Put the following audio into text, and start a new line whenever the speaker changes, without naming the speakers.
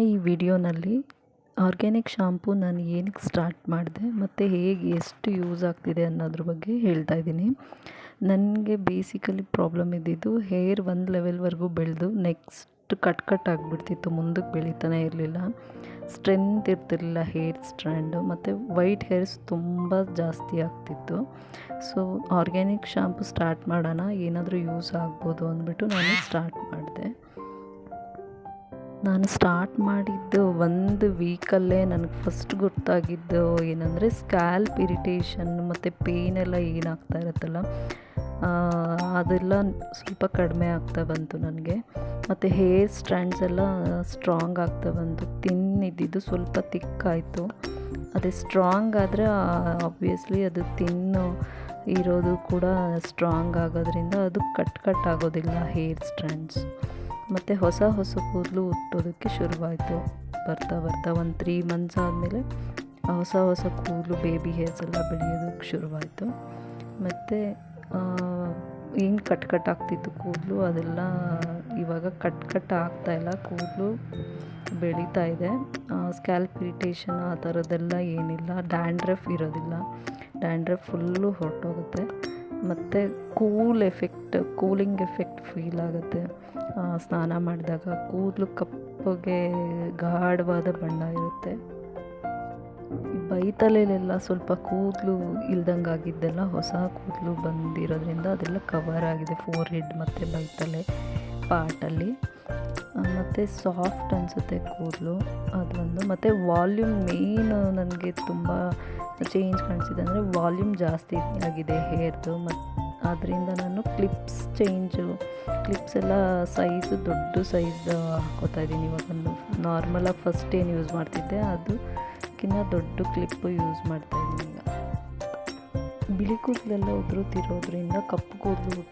ಈ ವಿಡಿಯೋನಲ್ಲಿ organic shampoo ನಾನು ಏನಕ್ಕೆ ಸ್ಟಾರ್ಟ್ ಮಾಡಿದೆ ಮತ್ತು ಹೇಗೆ ಎಷ್ಟು ಯೂಸ್ ಆಗ್ತಿದೆ ಅನ್ನೋದ್ರ ಬಗ್ಗೆ ಹೇಳ್ತಾ ಇದ್ದೀನಿ. ನನಗೆ ಬೇಸಿಕಲಿ ಪ್ರಾಬ್ಲಮ್ ಇದ್ದಿದ್ದು ಹೇರ್ ಒಂದು ಲೆವೆಲ್ವರೆಗೂ ಬೆಳೆದು ನೆಕ್ಸ್ಟ್ ಕಟ್ ಆಗಿಬಿಡ್ತಿತ್ತು, ಮುಂದಕ್ಕೆ ಬೆಳೀತಾನೆ ಇರಲಿಲ್ಲ, ಸ್ಟ್ರೆಂತ್ ಇರ್ತಿರ್ಲಿಲ್ಲ ಹೇರ್ ಸ್ಟ್ರ್ಯಾಂಡು, ಮತ್ತು ವೈಟ್ ಹೇರ್ಸ್ ತುಂಬ ಜಾಸ್ತಿ ಆಗ್ತಿತ್ತು. ಸೊ ಆರ್ಗ್ಯಾನಿಕ್ ಶಾಂಪೂ ಸ್ಟಾರ್ಟ್ ಮಾಡೋಣ, ಏನಾದರೂ ಯೂಸ್ ಆಗ್ಬೋದು ಅಂದ್ಬಿಟ್ಟು ನಾನು ಸ್ಟಾರ್ಟ್ ಮಾಡಿದೆ. ನಾನು ಸ್ಟಾರ್ಟ್ ಮಾಡಿದ್ದು 1 ವೀಕಲ್ಲೇ ನನಗೆ ಫಸ್ಟ್ ಗೊತ್ತಾಗಿದ್ದು ಏನಂದರೆ ಸ್ಕ್ಯಾಲ್ಪ್ ಇರಿಟೇಷನ್ ಮತ್ತು ಪೇಯ್ನೆಲ್ಲ ಏನಾಗ್ತಾ ಇರುತ್ತಲ್ಲ ಅದೆಲ್ಲ ಸ್ವಲ್ಪ ಕಡಿಮೆ ಆಗ್ತಾ ಬಂತು ನನಗೆ. ಮತ್ತು ಹೇರ್ ಸ್ಟ್ರ್ಯಾಂಡ್ಸ್ ಎಲ್ಲ ಸ್ಟ್ರಾಂಗ್ ಆಗ್ತಾ ಬಂತು. ತಿನ್ ಇದ್ದಿದ್ದು ಸ್ವಲ್ಪ ತಿಕ್ಕಾಯಿತು. ಅದೇ ಸ್ಟ್ರಾಂಗ್ ಆದರೆ ಆಬ್ವಿಯಸ್ಲಿ ಅದು ತಿನ್ನು ಇರೋದು ಕೂಡ ಸ್ಟ್ರಾಂಗ್ ಆಗೋದ್ರಿಂದ ಅದು ಕಟ್ ಆಗೋದಿಲ್ಲ ಹೇರ್ ಸ್ಟ್ರ್ಯಾಂಡ್ಸ್. ಮತ್ತು ಹೊಸ ಕೂದಲು ಹುಟ್ಟೋದಕ್ಕೆ ಶುರುವಾಯಿತು. ಬರ್ತಾ ಒಂದು 3 ಮಂತ್ಸ್ ಆದಮೇಲೆ ಹೊಸ ಕೂದಲು ಬೇಬಿ ಹೇರ್ಸ್ ಎಲ್ಲ ಬೆಳೆಯೋದಕ್ಕೆ ಶುರುವಾಯಿತು. ಮತ್ತು ಏನು ಕಟ್ ಆಗ್ತಿತ್ತು ಕೂದಲು, ಅದೆಲ್ಲ ಇವಾಗ ಕಟ್ ಆಗ್ತಾಯಿಲ್ಲ, ಕೂದಲು ಬೆಳೀತಾ ಇದೆ. ಸ್ಕ್ಯಾಲ್ಪ್ ಇರಿಟೇಷನ್ ಆ ಥರದ್ದೆಲ್ಲ ಏನಿಲ್ಲ. ಡ್ಯಾಂಡ್ರಫ್ ಇರೋದಿಲ್ಲ, ಡ್ಯಾಂಡ್ರಫ್ ಫುಲ್ಲು ಹೊರಟೋಗುತ್ತೆ. ಮತ್ತು ಕೂಲಿಂಗ್ ಎಫೆಕ್ಟ್ ಫೀಲ್ ಆಗುತ್ತೆ. ಸ್ನಾನ ಮಾಡಿದಾಗ ಕೂದಲು ಕಪ್ಪಗೆ ಗಾಢವಾದ ಬಣ್ಣ ಇರುತ್ತೆ. ಬೈತಲೆಲ್ಲ ಸ್ವಲ್ಪ ಕೂದಲು ಇಲ್ದಂಗೆ ಆಗಿದ್ದೆಲ್ಲ ಹೊಸ ಕೂದಲು ಬಂದಿರೋದ್ರಿಂದ ಅದೆಲ್ಲ ಕವರ್ ಆಗಿದೆ, ಫೋರ್ಹೆಡ್ ಮತ್ತು ಬೈತಲೆ ಪಾರ್ಟಲ್ಲಿ. ಮತ್ತು ಸಾಫ್ಟ್ ಅನಿಸುತ್ತೆ ಕೂದಲು, ಅದೊಂದು. ಮತ್ತು ವಾಲ್ಯೂಮ್ ಮೇನ್ ನನಗೆ ತುಂಬ ಚೇಂಜ್ ಕಾಣಿಸಿದೆ ಅಂದರೆ ವಾಲ್ಯೂಮ್ ಜಾಸ್ತಿ ಆಗಿದೆ ಹೇರ್ದು. ಮತ್ತು ಅದರಿಂದ ನಾನು ಕ್ಲಿಪ್ಸ್ ಎಲ್ಲ ದೊಡ್ಡ ಸೈಜ್ ಹಾಕೋತಾ ಇದ್ದೀನಿ ಇವಾಗ. ನಾರ್ಮಲಾಗಿ ಫಸ್ಟ್ ಏನು ಯೂಸ್ ಮಾಡ್ತಿದ್ದೆ ಅದಕ್ಕಿಂತ ದೊಡ್ಡ ಕ್ಲಿಪ್ಪು ಯೂಸ್ ಮಾಡ್ತಾಯಿದ್ದೀನಿ ಈಗ. ಬಿಳಿ ಕೂದಲೆಲ್ಲ ಉದುರುತ್ತಿರೋದ್ರಿಂದ ಕಪ್ಪು ಕೂದಲು